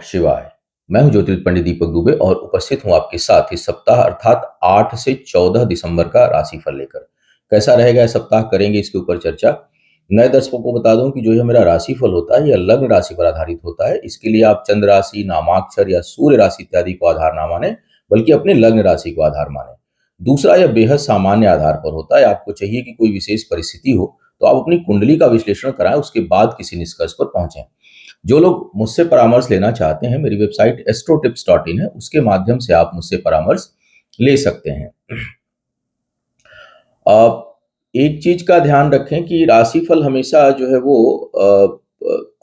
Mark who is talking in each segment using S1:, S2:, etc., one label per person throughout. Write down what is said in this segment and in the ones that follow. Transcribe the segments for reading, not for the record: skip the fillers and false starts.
S1: शिवाय। मैं हूं ज्योतिष पंडित दीपक दुबे और उपस्थित हूं आपके साथ इस सप्ताह अर्थात 8 से 14 दिसंबर का राशिफल लेकर। कैसा रहेगा यह सप्ताह, करेंगे इसके ऊपर चर्चा। नए दर्शकों को बता दूं कि जो यह मेरा राशिफल होता है यह लग्न राशि पर आधारित होता है। इसके लिए आप चंद्र राशि, नामाक्षर या सूर्य राशि इत्यादि को आधार ना माने, बल्कि अपने लग्न राशि को आधार माने। दूसरा, यह बेहद सामान्य आधार पर होता है। आपको चाहिए कि कोई विशेष परिस्थिति हो तो आप अपनी कुंडली का विश्लेषण कराएं, उसके बाद किसी निष्कर्ष पर पहुंचें। जो लोग मुझसे परामर्श लेना चाहते हैं, मेरी वेबसाइट astrotips.in है, उसके माध्यम से आप मुझसे परामर्श ले सकते हैं। आप एक चीज का ध्यान रखें कि राशिफल हमेशा जो है वो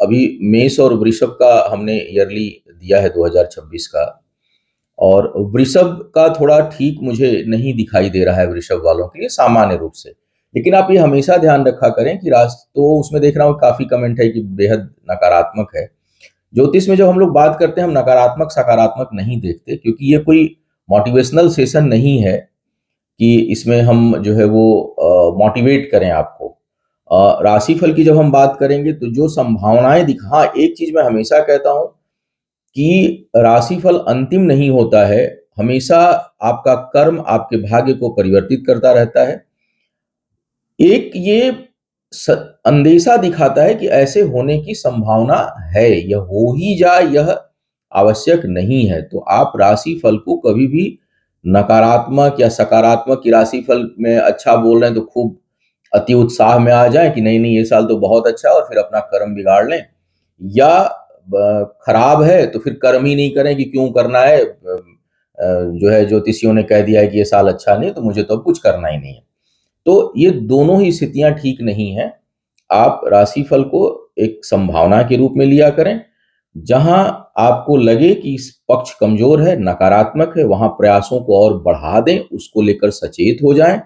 S1: अभी मेष और वृषभ का हमने ईयरली दिया है 2026 का, और वृषभ का थोड़ा ठीक मुझे नहीं दिखाई दे रहा है वृषभ वालों के लिए सामान्य रूप से। लेकिन आप ये हमेशा ध्यान रखा करें कि तो उसमें देख रहा हूँ काफी कमेंट है कि बेहद नकारात्मक है। ज्योतिष में जब हम लोग बात करते हैं, हम नकारात्मक सकारात्मक नहीं देखते, क्योंकि ये कोई मोटिवेशनल सेशन नहीं है कि इसमें हम जो है वो मोटिवेट करें आपको। राशिफल की जब हम बात करेंगे तो जो संभावनाएं हाँ, एक चीज मैं हमेशा कहता हूं कि राशिफल अंतिम नहीं होता है। हमेशा आपका कर्म आपके भाग्य को परिवर्तित करता रहता है। एक ये अंदेशा दिखाता है कि ऐसे होने की संभावना है, यह हो ही जाए यह आवश्यक नहीं है। तो आप राशिफल को कभी भी नकारात्मक या सकारात्मक की राशिफल में अच्छा बोल रहे हैं तो खूब अति उत्साह में आ जाए कि नहीं नहीं ये साल तो बहुत अच्छा है, और फिर अपना कर्म बिगाड़ लें। या खराब है तो फिर कर्म ही नहीं करें कि क्यों करना है, जो है ज्योतिषियों ने कह दिया है कि ये साल अच्छा नहीं तो मुझे तो अब कुछ करना ही नहीं है। तो ये दोनों ही स्थितियां ठीक नहीं है। आप राशिफल को एक संभावना के रूप में लिया करें। जहां आपको लगे कि इस पक्ष कमजोर है, नकारात्मक है, वहां प्रयासों को और बढ़ा दें, उसको लेकर सचेत हो जाएं,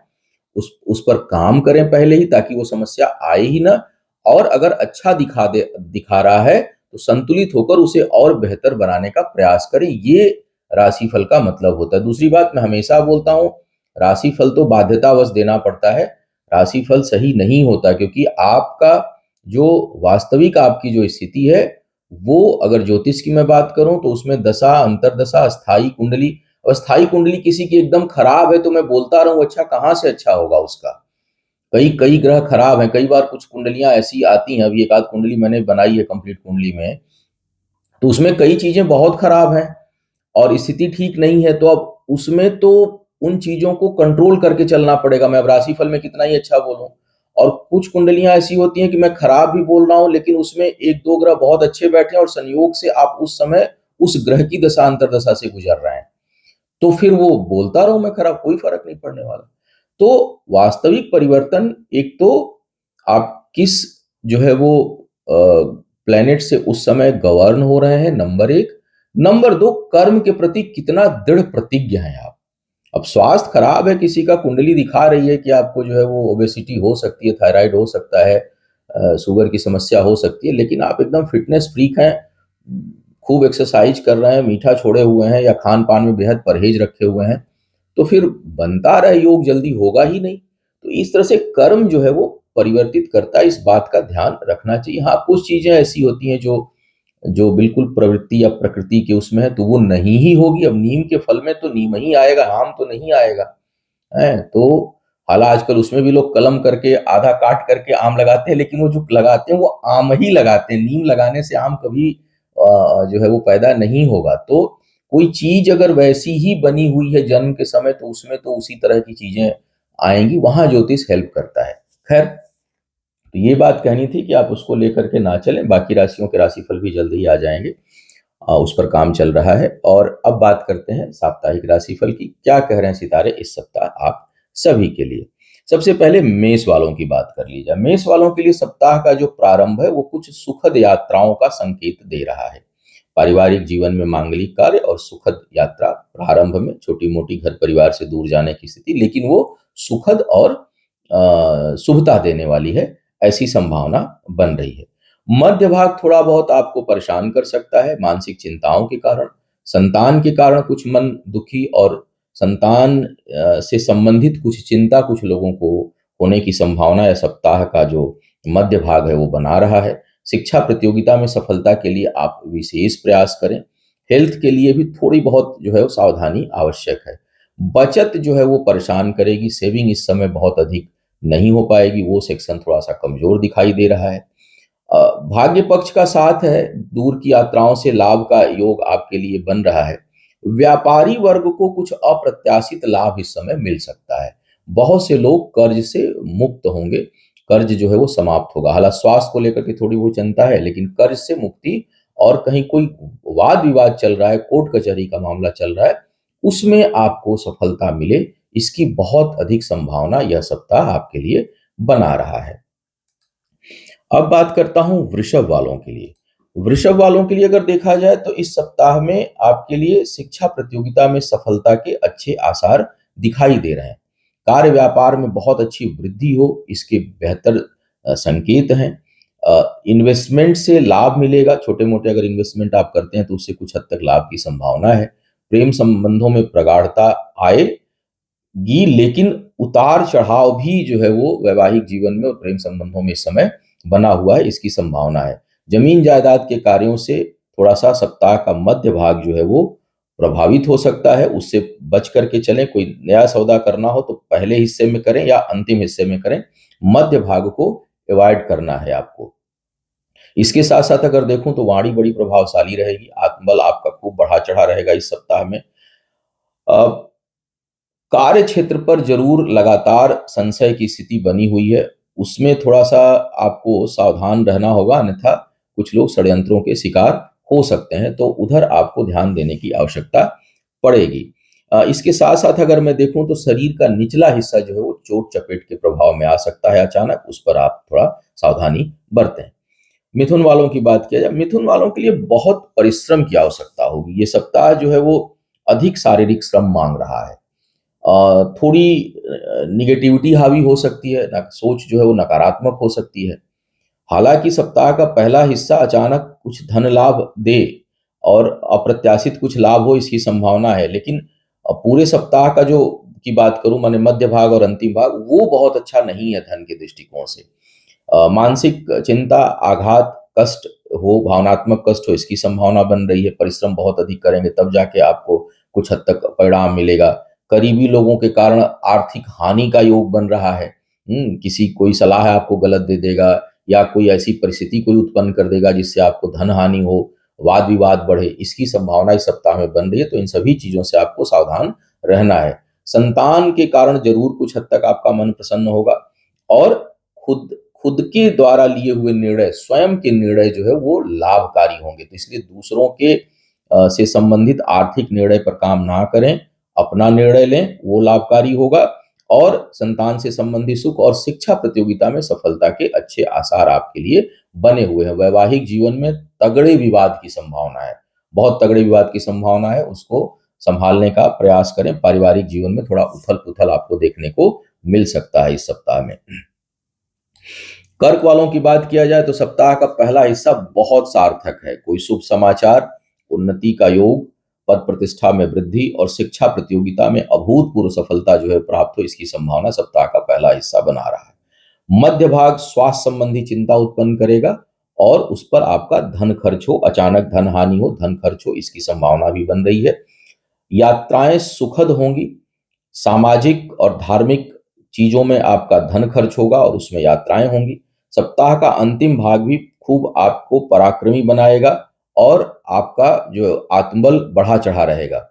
S1: उस पर काम करें पहले ही, ताकि वो समस्या आए ही ना। और अगर अच्छा दिखा रहा है तो संतुलित होकर उसे और बेहतर बनाने का प्रयास करें। ये राशिफल का मतलब होता है। दूसरी बात मैं हमेशा बोलता हूं, राशिफल तो बाध्यतावश देना पड़ता है। राशिफल सही नहीं होता, क्योंकि आपका जो वास्तविक आपकी जो स्थिति है वो, अगर ज्योतिष की मैं बात करूं तो उसमें दशा, अंतरदशा, स्थायी कुंडली। अस्थाई कुंडली किसी की एकदम खराब है तो मैं बोलता रहूं अच्छा, कहां से अच्छा होगा उसका। कई कई ग्रह खराब हैं। कई बार कुछ कुंडलियां ऐसी आती हैं, अभी एक आध कुंडली मैंने बनाई है कंप्लीट कुंडली में, तो उसमें कई चीजें बहुत खराब हैं और स्थिति ठीक नहीं है। तो अब उसमें तो उन चीजों को कंट्रोल करके चलना पड़ेगा। मैं अब राशिफल में कितना ही अच्छा बोलूं। और कुछ कुंडलियां ऐसी होती हैं कि मैं खराब भी बोल रहा हूं, लेकिन उसमें एक दो ग्रह बहुत अच्छे बैठे हैं और संयोग से आप उस समय उस ग्रह की दशा अंतरदशा से गुजर रहे हैं, तो फिर वो बोलता रहूं मैं खराब, कोई फर्क नहीं पड़ने वाला। तो वास्तविक परिवर्तन, एक तो आप किस जो है वो प्लेनेट से उस समय गवर्न हो रहे हैं, नंबर एक। नंबर दो, कर्म के प्रति कितना दृढ़ प्रतिज्ञ हैं आप। अब स्वास्थ्य खराब है, किसी का कुंडली दिखा रही है कि आपको जो है वो ओबेसिटी हो सकती है, थायराइड हो सकता है, शुगर की समस्या हो सकती है, लेकिन आप एकदम फिटनेस फ्रीक हैं, खूब एक्सरसाइज कर रहे हैं, मीठा छोड़े हुए हैं या खान पान में बेहद परहेज रखे हुए हैं, तो फिर बनता रहे योग, जल्दी होगा ही नहीं। तो इस तरह से कर्म जो है वो परिवर्तित करता है, इस बात का ध्यान रखना चाहिए। हाँ, कुछ चीजें ऐसी होती हैं जो जो बिल्कुल प्रवृत्ति या प्रकृति के उसमें है तो वो नहीं ही होगी। अब नीम के फल में तो नीम ही आएगा, आम तो नहीं आएगा है। तो हालांकि आजकल उसमें भी लोग कलम करके आधा काट करके आम लगाते हैं, लेकिन वो जो लगाते हैं वो आम ही लगाते हैं। नीम लगाने से आम कभी जो है वो पैदा नहीं होगा। तो कोई चीज अगर वैसी ही बनी हुई है जन्म के समय, तो उसमें तो उसी तरह की चीजें आएंगी, वहां ज्योतिष हेल्प करता है। खैर, तो ये बात कहनी थी कि आप उसको लेकर के ना चलें। बाकी राशियों के राशिफल भी जल्द ही आ जाएंगे, उस पर काम चल रहा है। और अब बात करते हैं साप्ताहिक राशिफल की। क्या कह रहे हैं सितारे इस सप्ताह आप सभी के लिए। सबसे पहले मेष वालों की बात कर ली जाए। मेष वालों के लिए सप्ताह का जो प्रारंभ है वो कुछ सुखद यात्राओं का संकेत दे रहा है। पारिवारिक जीवन में मांगलिक कार्य और सुखद यात्रा प्रारंभ में, छोटी मोटी घर परिवार से दूर जाने की स्थिति, लेकिन वो सुखद और शुभता देने वाली है, ऐसी संभावना बन रही है। मध्य भाग थोड़ा बहुत आपको परेशान कर सकता है मानसिक चिंताओं के कारण, संतान के कारण कुछ मन दुखी, और संतान से संबंधित कुछ चिंता कुछ लोगों को होने की संभावना है। सप्ताह का जो मध्य भाग है वो बना रहा है। शिक्षा प्रतियोगिता में सफलता के लिए आप विशेष प्रयास करें। हेल्थ के लिए भी थोड़ी बहुत जो है वो सावधानी आवश्यक है। बचत जो है वो परेशान करेगी, सेविंग इस समय बहुत अधिक नहीं हो पाएगी, वो सेक्शन थोड़ा-सा कमज़ोर दिखाई दे रहा है। अ, भाग्य पक्ष का साथ है, दूर की यात्राओं से लाभ का योग आपके लिए बन रहा है। व्यापारी वर्ग को कुछ अप्रत्याशित लाभ इस समय मिल सकता है। बहुत से लोग कर्ज से मुक्त होंगे, कर्ज जो है वो समाप्त होगा। हालाँकि स्वास्थ्य को लेकर के थोड़ी बहुत चिंता है, लेकिन कर्ज से मुक्ति और कहीं कोई वाद-विवाद चल रहा है, कोर्ट कचहरी का मामला चल रहा है, उसमें आपको सफलता मिले, इसकी बहुत अधिक संभावना यह सप्ताह आपके लिए बना रहा है। अब बात करता हूँ वृषभ वालों के लिए। वृषभ वालों के लिए अगर देखा जाए तो इस सप्ताह में आपके लिए शिक्षा प्रतियोगिता में सफलता के अच्छे आसार दिखाई दे रहे हैं। कार्य व्यापार में बहुत अच्छी वृद्धि हो, इसके बेहतर संकेत हैं। इन्वेस्टमेंट से लाभ मिलेगा, छोटे-मोटे अगर इन्वेस्टमेंट आप करते हैं तो उससे कुछ हद तक लाभ की संभावना है। प्रेम संबंधों में प्रगाढ़ता आए गी, लेकिन उतार-चढ़ाव भी जो है वो वैवाहिक जीवन में और प्रेम संबंधों में इस समय बना हुआ है, इसकी संभावना है। ज़मीन-जायदाद के कार्यों से थोड़ा-सा सप्ताह का मध्य भाग जो है वो प्रभावित हो सकता है, उससे बच कर के चलें। कोई नया सौदा करना हो तो पहले हिस्से में करें या अंतिम हिस्से में करें, मध्य भाग को अवॉइड करना है आपको। इसके साथ-साथ अगर देखूँ तो वाणी बड़ी प्रभावशाली रहेगी, आत्मबल आपका खूब बढ़ा-चढ़ा रहेगा इस सप्ताह में। अ, कार्य क्षेत्र पर ज़रूर लगातार संशय की स्थिति बनी हुई है, उसमें थोड़ा-सा आपको सावधान रहना होगा, अन्यथा कुछ लोग षड्यंत्रों के शिकार हो सकते हैं, तो उधर आपको ध्यान देने की आवश्यकता पड़ेगी। इसके साथ-साथ अगर मैं देखूँ तो शरीर का निचला हिस्सा जो है वो चोट-चपेट के प्रभाव में आ सकता है अचानक, उस पर आप थोड़ा सावधानी बरतें। मिथुन वालों की बात किया जाए, मिथुन वालों के लिए बहुत परिश्रम की आवश्यकता होगी। ये सप्ताह जो है वो अधिक शारीरिक श्रम माँग रहा है। थोड़ी नेगेटिविटी हावी हो सकती है, न सोच जो है वो नकारात्मक हो सकती है। हालाँकि सप्ताह का पहला हिस्सा अचानक कुछ धन लाभ दे और अप्रत्याशित कुछ लाभ हो, इसकी संभावना है। लेकिन पूरे सप्ताह का जो की बात करूँ, माने मध्य भाग और अंतिम भाग, वो बहुत अच्छा नहीं है धन के दृष्टिकोण से। मानसिक चिंता, आघात, कष्ट हो, भावनात्मक कष्ट हो, इसकी संभावना बन रही है। परिश्रम बहुत अधिक करेंगे तब जाके आपको कुछ हद तक परिणाम मिलेगा। करीबी लोगों के कारण आर्थिक हानि का योग बन रहा है। किसी कोई सलाह आपको गलत दे देगा या कोई ऐसी परिस्थिति कोई उत्पन्न कर देगा जिससे आपको धन हानि हो, वाद-विवाद बढ़े, इसकी संभावना इस सप्ताह में बन रही है, तो इन सभी चीज़ों से आपको सावधान रहना है। संतान के कारण ज़रूर कुछ हद तक आपका मन प्रसन्न होगा और खुद खुद के द्वारा लिए हुए निर्णय, स्वयं के निर्णय जो है वो लाभकारी होंगे। तो इसलिए दूसरों के से संबंधित आर्थिक निर्णय पर काम ना करें, अपना निर्णय लें, वो लाभकारी होगा और संतान से संबंधित सुख और शिक्षा प्रतियोगिता में सफलता के अच्छे आसार आपके लिए बने हुए हैं। वैवाहिक जीवन में तगड़े विवाद की संभावना है, बहुत तगड़े विवाद की संभावना है, उसको सँभालने का प्रयास करें। पारिवारिक जीवन में थोड़ा उथल-पुथल आपको देखने को मिल सकता है इस सप्ताह में। कर्क वालों की बात किया जाए तो सप्ताह का पहला हिस्सा बहुत सार्थक है। कोई शुभ समाचार, उन्नति का योग, पद प्रतिष्ठा में वृद्धि और शिक्षा प्रतियोगिता में अभूतपूर्व सफलता जो है प्राप्त हो, इसकी संभावना सप्ताह का पहला हिस्सा बना रहा है। मध्य भाग स्वास्थ्य संबंधी चिंता उत्पन्न करेगा और उस पर आपका धन खर्च हो, अचानक धन हानि हो, धन खर्च हो, इसकी संभावना भी बन रही है। यात्राएं सुखद होंगी, सामाजिक और धार्मिक चीज़ों में आपका धन खर्च होगा और उसमें यात्राएँ होंगी। सप्ताह का अंतिम भाग भी खूब आपको पराक्रमी बनाएगा और आपका जो आत्मबल बढ़ा-चढ़ा रहेगा।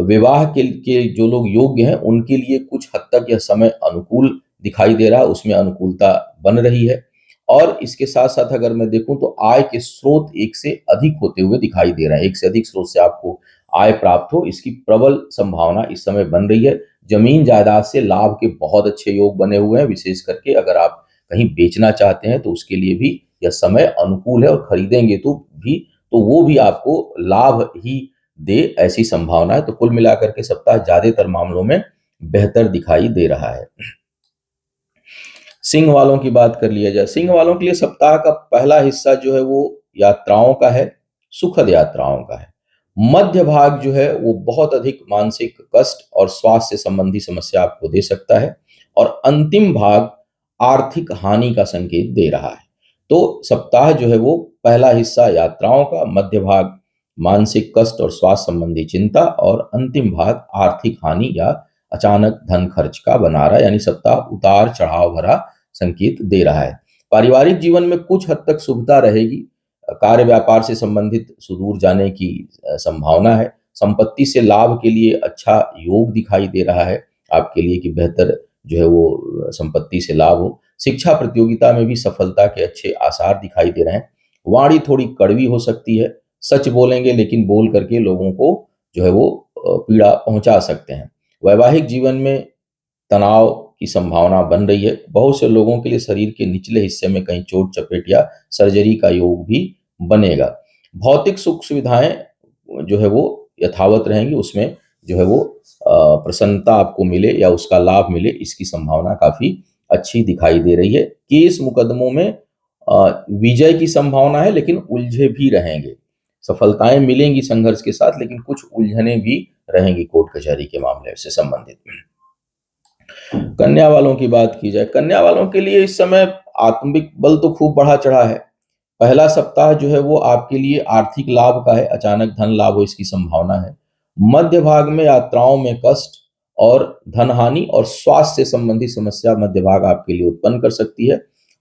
S1: विवाह के जो लोग योग्य हैं, उनके लिए कुछ हद तक यह समय अनुकूल दिखाई दे रहा है, उसमें अनुकूलता बन रही है। और इसके साथ-साथ अगर मैं देखूँ तो आय के स्रोत एक से अधिक होते हुए दिखाई दे रहे हैं। एक से अधिक स्रोत से आपको आय प्राप्त हो, इसकी प्रबल संभावना इस समय बन रही है। ज़मीन-जायदाद से लाभ के बहुत अच्छे योग बने हुए हैं, विशेष करके अगर आप कहीं बेचना चाहते हैं, तो उसके लिए भी यह समय अनुकूल है और खरीदेंगे तो वो भी आपको लाभ ही दे, ऐसी संभावना है। तो कुल मिलाकर के सप्ताह ज़्यादातर मामलों में बेहतर दिखाई दे रहा है। सिंह वालों की बात कर लिया जाए, सिंह वालों के लिए सप्ताह का पहला हिस्सा जो है वो यात्राओं का है, सुखद यात्राओं का है। मध्य भाग जो है वो बहुत अधिक मानसिक कष्ट और स्वास्थ्य से संबंधी समस्या आपको दे सकता है और अंतिम भाग आर्थिक हानि का संकेत दे रहा है। तो सप्ताह जो है वो पहला हिस्सा यात्राओं का, मध्य भाग मानसिक कष्ट और स्वास्थ्य संबंधी चिंता और अंतिम भाग आर्थिक हानि या अचानक धन खर्च का बना रहा है। यानी सप्ताह उतार चढ़ाव भरा संकेत दे रहा है। पारिवारिक जीवन में कुछ हद तक शुभता रहेगी। कार्य व्यापार से संबंधित सुदूर जाने की संभावना है। संपत्ति से लाभ के लिए अच्छा योग दिखाई दे रहा है आपके लिए कि बेहतर जो है वो संपत्ति से लाभ हो। शिक्षा प्रतियोगिता में भी सफलता के अच्छे आसार दिखाई दे रहे हैं। वाणी थोड़ी कड़वी हो सकती है। सच बोलेंगे लेकिन बोल करके लोगों को जो है वो पीड़ा पहुंचा सकते हैं। वैवाहिक जीवन में तनाव की संभावना बन रही है। बहुत से लोगों के लिए शरीर के निचले हिस्से में कहीं चोट चपेट या सर्जरी का योग भी बनेगा। भौतिक सुख सुविधाएं जो है वो यथावत रहेंगी। उसमें जो है वो प्रसन्नता आपको मिले या उसका लाभ मिले, इसकी संभावना काफी अच्छी दिखाई दे रही है। केस मुकदमों में विजय की संभावना है, लेकिन उलझे भी रहेंगे। सफलताएं मिलेंगी संघर्ष के साथ, लेकिन कुछ उलझने भी रहेंगी कोर्ट कचहरी के मामले से संबंधित। कन्या वालों की बात की जाए, कन्या वालों के लिए इस समय आत्मिक बल तो खूब बढ़ा चढ़ा है। पहला सप्ताह जो है वो आपके लिए आर्थिक लाभ का है। अचानक धन लाभ हो इसकी संभावना है। मध्य भाग में यात्राओं में कष्ट और धन हानि और स्वास्थ्य से संबंधित समस्या मध्य भाग आपके लिए उत्पन्न कर सकती है।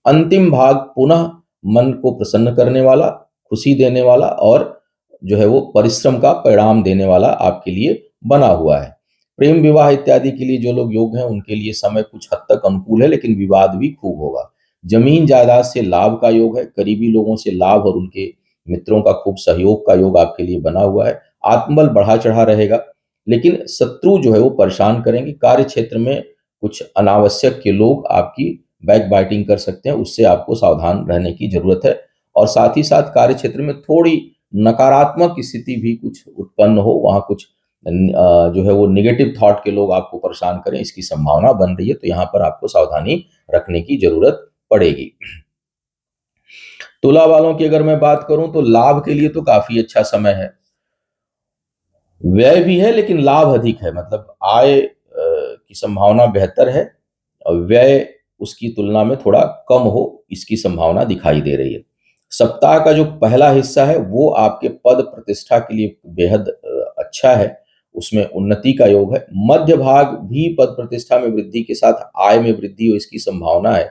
S1: अंतिम भाग पुनः मन को प्रसन्न करने वाला, खुशी देने वाला और जो है वो परिश्रम का परिणाम देने वाला आपके लिए बना हुआ है। प्रेम विवाह इत्यादि के लिए जो लोग योग्य हैं उनके लिए समय कुछ हद तक अनुकूल है, लेकिन विवाद भी खूब होगा। जमीन जायदाद से लाभ का योग है। करीबी लोगों से लाभ और उनके मित्रों का खूब सहयोग का योग आपके लिए बना हुआ है। आत्मबल बढ़ा चढ़ा रहेगा, लेकिन शत्रु जो है वो परेशान करेंगे। कार्य क्षेत्र में कुछ अनावश्यक के लोग आपकी बैक बाइटिंग कर सकते हैं, उससे आपको सावधान रहने की जरूरत है। और साथ ही साथ कार्य क्षेत्र में थोड़ी नकारात्मक स्थिति भी कुछ उत्पन्न हो, वहां कुछ जो है वो निगेटिव थॉट के लोग आपको परेशान करें, इसकी संभावना बन रही है। तो यहाँ पर आपको सावधानी रखने की जरूरत पड़ेगी। तुला वालों की अगर मैं बात करूं तो लाभ के लिए तो काफी अच्छा समय है। व्यय भी है लेकिन लाभ अधिक है, मतलब आय की संभावना बेहतर है और व्यय उसकी तुलना में थोड़ा कम हो, इसकी संभावना दिखाई दे रही है। सप्ताह का जो पहला हिस्सा है वो आपके पद प्रतिष्ठा के लिए बेहद अच्छा है, उसमें उन्नति का योग है। मध्य भाग भी पद प्रतिष्ठा में वृद्धि के साथ आय में वृद्धि हो इसकी संभावना है।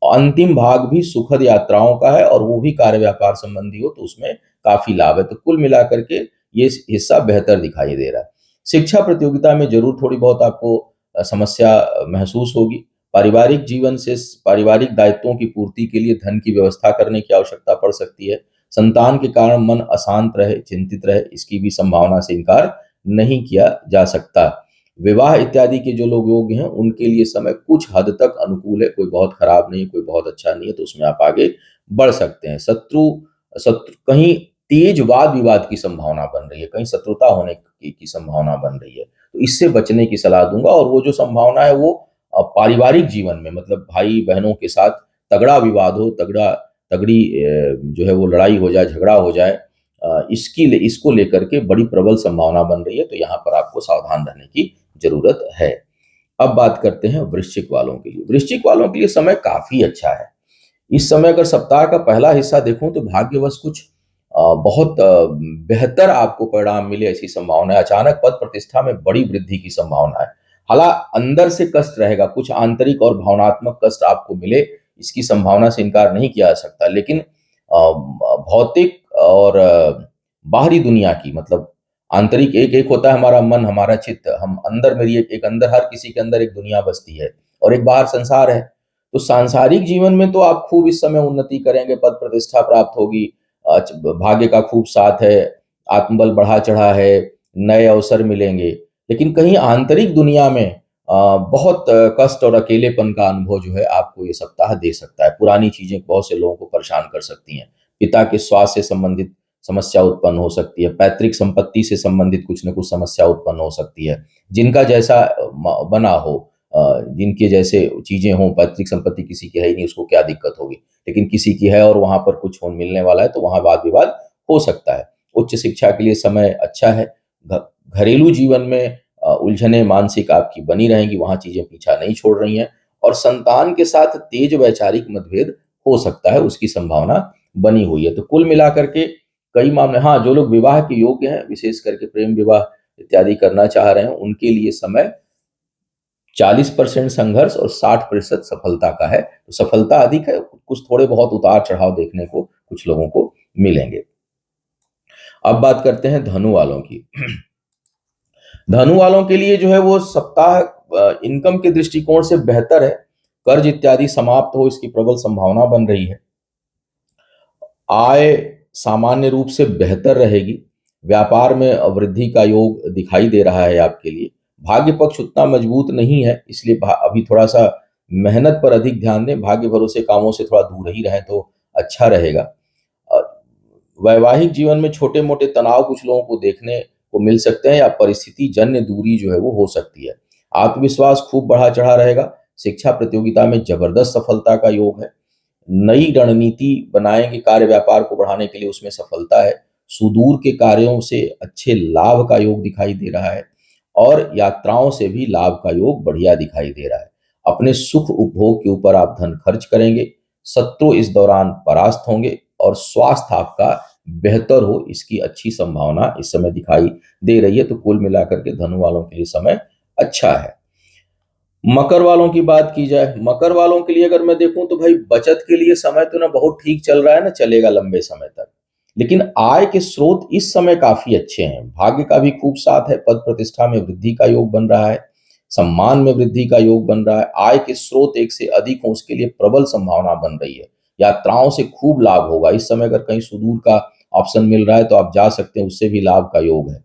S1: और अंतिम भाग भी सुखद यात्राओं का है और वो भी कार्य व्यापार संबंधी हो, तो उसमें काफी लाभ है। तो कुल मिलाकर के ये हिस्सा बेहतर दिखाई दे रहा है। शिक्षा प्रतियोगिता में जरूर थोड़ी बहुत आपको समस्या महसूस होगी। पारिवारिक जीवन से पारिवारिक दायित्वों की पूर्ति के लिए धन की व्यवस्था करने की आवश्यकता पड़ सकती है। संतान के कारण मन अशांत रहे, चिंतित रहे, इसकी भी संभावना से इनकार नहीं किया जा सकता। विवाह इत्यादि के जो लोग योग्य हैं उनके लिए समय कुछ हद तक अनुकूल है, कोई बहुत खराब नहीं है, कोई बहुत अच्छा नहीं है, तो उसमें आप आगे बढ़ सकते हैं। शत्रु शत्रु कहीं तेज वाद विवाद की संभावना बन रही है, कहीं शत्रुता होने की संभावना बन रही है, तो इससे बचने की सलाह दूंगा। और वो जो संभावना है वो पारिवारिक जीवन में, मतलब भाई बहनों के साथ तगड़ा विवाद हो, तगड़ी जो है वो लड़ाई हो जाए, झगड़ा हो जाए, इसको लेकर के बड़ी प्रबल संभावना बन रही है, तो यहाँ पर आपको सावधान रहने की जरूरत है। अब बात करते हैं वृश्चिक वालों के लिए। वृश्चिक वालों के लिए समय काफी अच्छा है। इस समय अगर सप्ताह का पहला हिस्सा देखूं तो भाग्यवश कुछ बहुत बेहतर आपको परिणाम मिले ऐसी संभावना है। अचानक पद प्रतिष्ठा में बड़ी वृद्धि की संभावना है। हालांकि अंदर से कष्ट रहेगा, कुछ आंतरिक और भावनात्मक कष्ट आपको मिले, इसकी संभावना से इनकार नहीं किया जा सकता। लेकिन भौतिक और बाहरी दुनिया की, मतलब आंतरिक एक एक होता है हमारा मन, हमारा चित्त, हम अंदर मेरी एक अंदर हर किसी के अंदर एक दुनिया बसती है और एक बाहर संसार है। तो सांसारिक जीवन में तो आप खूब इस समय उन्नति करेंगे, पद प्रतिष्ठा प्राप्त होगी, भाग्य का खूब साथ है, आत्मबल बढ़ा चढ़ा है, नए अवसर मिलेंगे। लेकिन कहीं आंतरिक दुनिया में बहुत कष्ट और अकेलेपन का अनुभव जो है आपको ये सप्ताह दे सकता है। पुरानी चीजें बहुत से लोगों को परेशान कर सकती हैं। पिता के स्वास्थ्य से संबंधित समस्या उत्पन्न हो सकती है। पैतृक संपत्ति से संबंधित कुछ न कुछ समस्या उत्पन्न हो सकती है। जिनका जैसा बना हो, जिनके जैसे चीजें हों, पैतृक संपत्ति किसी की है ही नहीं, उसको क्या दिक्कत होगी, लेकिन किसी की है और वहां पर कुछ हो मिलने वाला है, तो वहां वाद विवाद हो सकता है। उच्च शिक्षा के लिए समय अच्छा है। घरेलू जीवन में उलझने मानसिक आपकी बनी रहेंगी, वहां चीजें पीछा नहीं छोड़ रही हैं। और संतान के साथ तेज वैचारिक मतभेद हो सकता है, उसकी संभावना बनी हुई है। तो कुल मिलाकर के कई मामले, हाँ, जो लोग विवाह के योग्य हैं, विशेष करके प्रेम विवाह इत्यादि करना चाह रहे हैं, उनके लिए समय 40% संघर्ष और 60% सफलता का है। तो सफलता अधिक है, कुछ थोड़े बहुत उतार चढ़ाव देखने को कुछ लोगों को मिलेंगे। अब बात करते हैं धनु वालों की। धनु वालों के लिए जो है वो सप्ताह इनकम के दृष्टिकोण से बेहतर है। कर्ज इत्यादि समाप्त हो, इसकी प्रबल संभावना बन रही है। आय सामान्य रूप से बेहतर रहेगी। व्यापार में वृद्धि का योग दिखाई दे रहा है आपके लिए। भाग्य पक्ष उतना मजबूत नहीं है, इसलिए अभी थोड़ा सा मेहनत पर अधिक ध्यान दें। भाग्य भरोसे कामों से थोड़ा दूर ही रहें तो अच्छा रहेगा। अ, वैवाहिक जीवन में छोटे मोटे तनाव कुछ लोगों को देखने को मिल सकते हैं, या परिस्थिति जन्य दूरी जो है वो हो सकती है। आत्मविश्वास खूब बढ़ा चढ़ा रहेगा। शिक्षा प्रतियोगिता में जबरदस्त सफलता का योग है। नई रणनीति बनाएंगे कार्य व्यापार को बढ़ाने के लिए, उसमें सफलता है। सुदूर के कार्यों से अच्छे लाभ का योग दिखाई दे रहा है, और यात्राओं से भी लाभ का योग बढ़िया दिखाई दे रहा है। अपने सुख उपभोग के ऊपर आप धन खर्च करेंगे। शत्रु इस दौरान परास्त होंगे, और स्वास्थ्य आपका बेहतर हो, इसकी अच्छी संभावना इस समय दिखाई दे रही है। तो कुल मिलाकर के धनु वालों के लिए समय अच्छा है। मकर वालों की बात की जाए, मकर वालों के लिए अगर मैं देखूं तो भाई बचत के लिए समय तो ना बहुत ठीक चल रहा है, ना चलेगा लंबे समय तक। लेकिन आय के स्रोत इस समय काफी अच्छे हैं। भाग्य का भी खूब साथ है। पद प्रतिष्ठा में वृद्धि का योग बन रहा है। सम्मान में वृद्धि का योग बन रहा है। आय के स्रोत एक से अधिक हो, उसके लिए प्रबल संभावना बन रही है। यात्राओं से खूब लाभ होगा। इस समय अगर कहीं सुदूर का ऑप्शन मिल रहा है तो आप जा सकते हैं, उससे भी लाभ का योग है।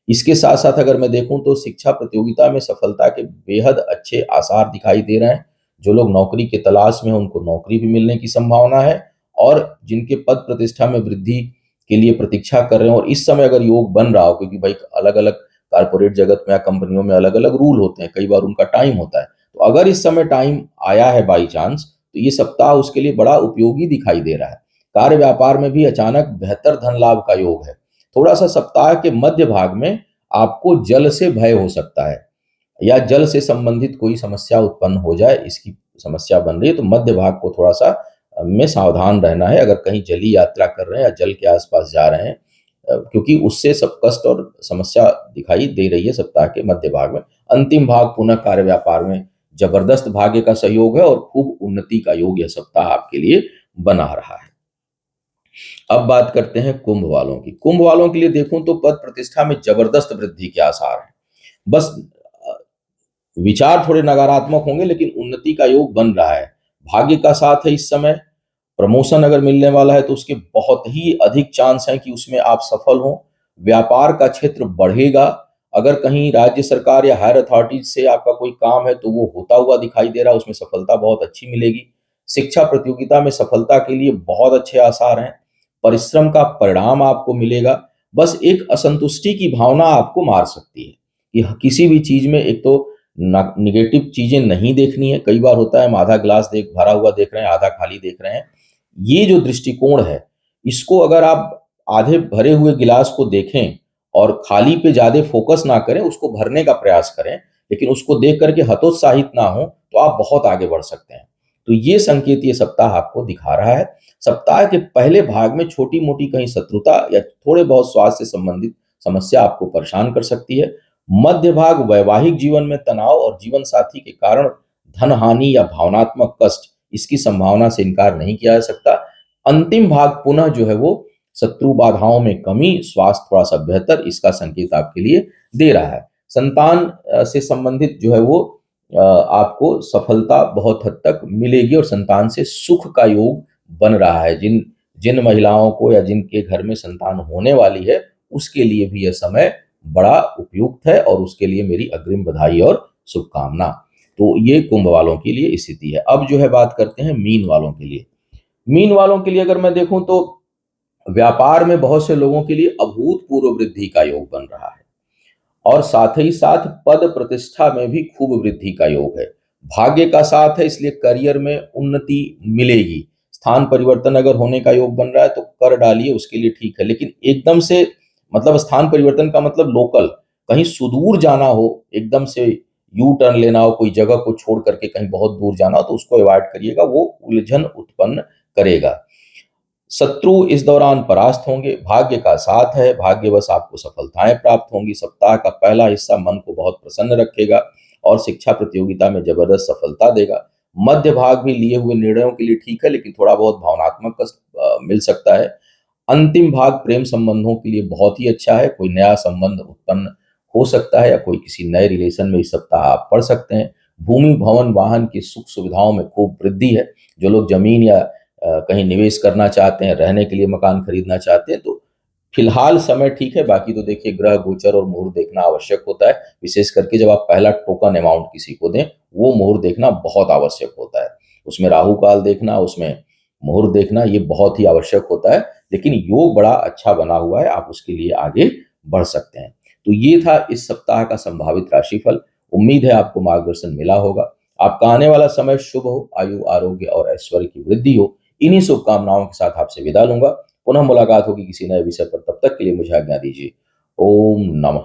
S1: इसके साथ साथ अगर मैं देखूं तो शिक्षा प्रतियोगिता में सफलता के बेहद अच्छे आसार दिखाई दे रहे हैं। जो लोग नौकरी के तलाश में हैं, उनको नौकरी भी मिलने की संभावना है। और जिनके पद प्रतिष्ठा में वृद्धि के लिए प्रतीक्षा कर रहे हैं, और इस समय अगर योग बन रहा हो, क्योंकि भाई अलग अलग कारपोरेट जगत में या कंपनियों में अलग अलग रूल होते हैं, कई बार उनका टाइम होता है, तो अगर इस समय टाइम आया है बाई चांस, तो ये सप्ताह उसके लिए बड़ा उपयोगी दिखाई दे रहा है। कार्य व्यापार में भी अचानक बेहतर धन लाभ का योग है। थोड़ा सा सप्ताह के मध्य भाग में आपको जल से भय हो सकता है, या जल से संबंधित कोई समस्या उत्पन्न हो जाए, इसकी समस्या बन रही है। तो मध्य भाग को थोड़ा सा में सावधान रहना है, अगर कहीं जली यात्रा कर रहे हैं या जल के आसपास जा रहे हैं, क्योंकि उससे सब कष्ट और समस्या दिखाई दे रही है सप्ताह के मध्य भाग में। अंतिम भाग पुनः कार्य व्यापार में जबरदस्त भाग्य का सहयोग है, और खूब उन्नति का योग यह सप्ताह आपके लिए बना रहा है। अब बात करते हैं कुंभ वालों की। कुंभ वालों के लिए देखूं तो पद प्रतिष्ठा में जबरदस्त वृद्धि के आसार हैं। बस विचार थोड़े नकारात्मक होंगे, लेकिन उन्नति का योग बन रहा है। भाग्य का साथ है इस समय। प्रमोशन अगर मिलने वाला है तो उसके बहुत ही अधिक चांस हैं कि उसमें आप सफल हों। व्यापार का क्षेत्र बढ़ेगा। अगर कहीं राज्य सरकार या हायर अथॉरिटीज से आपका कोई काम है तो वो होता हुआ दिखाई दे रहा है, उसमें सफलता बहुत अच्छी मिलेगी। शिक्षा प्रतियोगिता में सफलता के लिए बहुत अच्छे आसार हैं। परिश्रम का परिणाम आपको मिलेगा। बस एक असंतुष्टि की भावना आपको मार सकती है कि किसी भी चीज में एक तो निगेटिव चीजें नहीं देखनी है। कई बार होता है हम आधा ग्लास देख भरा हुआ देख रहे हैं, आधा खाली देख रहे हैं। ये जो दृष्टिकोण है, इसको अगर आप आधे भरे हुए गिलास को देखें और खाली पे ज्यादा फोकस ना करें, उसको भरने का प्रयास करें, लेकिन उसको देख करके हतोत्साहित ना हो, तो आप बहुत आगे बढ़ सकते हैं। तो ये संकेत ये सप्ताह आपको दिखा रहा है। सप्ताह के पहले भाग में छोटी मोटी कहीं शत्रुता या थोड़े बहुत स्वास्थ्य से संबंधित समस्या आपको परेशान कर सकती है। मध्य भाग वैवाहिक जीवन में तनाव और जीवन साथी के कारण धन हानि या भावनात्मक कष्ट, इसकी संभावना से इनकार नहीं किया जा सकता। अंतिम भाग पुनः जो है वो शत्रु बाधाओं में कमी, स्वास्थ्य थोड़ा सा बेहतर, इसका संकेत आपके लिए दे रहा है। संतान से संबंधित जो है वो आपको सफलता बहुत हद तक मिलेगी, और संतान से सुख का योग बन रहा है। जिन जिन महिलाओं को या जिनके घर में संतान होने वाली है, उसके लिए भी यह समय बड़ा उपयुक्त है, और उसके लिए मेरी अग्रिम बधाई और शुभकामना। तो ये कुंभ वालों के लिए स्थिति है। अब जो है बात करते हैं मीन वालों के लिए। मीन वालों के लिए अगर मैं देखूं तो व्यापार में बहुत से लोगों के लिए अभूतपूर्व वृद्धि का योग बन रहा है, और साथ ही साथ पद प्रतिष्ठा में भी खूब वृद्धि का योग है। भाग्य का साथ है, इसलिए करियर में उन्नति मिलेगी। स्थान परिवर्तन अगर होने का योग बन रहा है तो कर डालिए, उसके लिए ठीक है। लेकिन एकदम से, मतलब स्थान परिवर्तन का मतलब लोकल, कहीं सुदूर जाना हो, एकदम से यू टर्न लेना हो, कोई जगह को छोड़ करके कहीं बहुत दूर जाना हो, तो उसको अवॉइड करिएगा, वो उलझन उत्पन्न करेगा। शत्रु इस दौरान परास्त होंगे, भाग्य का साथ है, भाग्यवश आपको सफलताएं प्राप्त होंगी। सप्ताह का पहला हिस्सा मन को बहुत प्रसन्न रखेगा और शिक्षा प्रतियोगिता में जबरदस्त सफलता देगा। मध्य भाग भी लिए हुए निर्णयों के लिए ठीक है, लेकिन थोड़ा बहुत भावनात्मक कष्ट मिल सकता है। अंतिम भाग प्रेम संबंधों के लिए बहुत ही अच्छा है। कोई नया संबंध उत्पन्न हो सकता है या कोई किसी नए रिलेशन में इस सप्ताह आप पड़ सकते हैं। भूमि, भवन, वाहन की सुख सुविधाओं में खूब वृद्धि है। जो लोग जमीन या कहीं निवेश करना चाहते हैं, रहने के लिए मकान खरीदना चाहते हैं, तो फिलहाल समय ठीक है। बाकी तो देखिए, ग्रह गोचर और मुहूर्त देखना आवश्यक होता है। विशेष करके जब आप पहला टोकन अमाउंट किसी को दें, वो मुहूर्त देखना बहुत आवश्यक होता है। उसमें राहु काल देखना, उसमें मुहूर्त देखना, ये बहुत ही आवश्यक होता है। लेकिन योग बड़ा अच्छा बना हुआ है, आप उसके लिए आगे बढ़ सकते हैं। तो ये था इस सप्ताह का संभावित राशिफल। उम्मीद है आपको मार्गदर्शन मिला होगा। आपका आने वाला समय शुभ हो, आयु, आरोग्य और ऐश्वर्य की वृद्धि हो। इन्हीं शुभकामनाओं के साथ आपसे विदा लूंगा। पुनः मुलाकात होगी किसी नए विषय पर। तब तक के लिए मुझे आज्ञा दीजिए। ओम नमः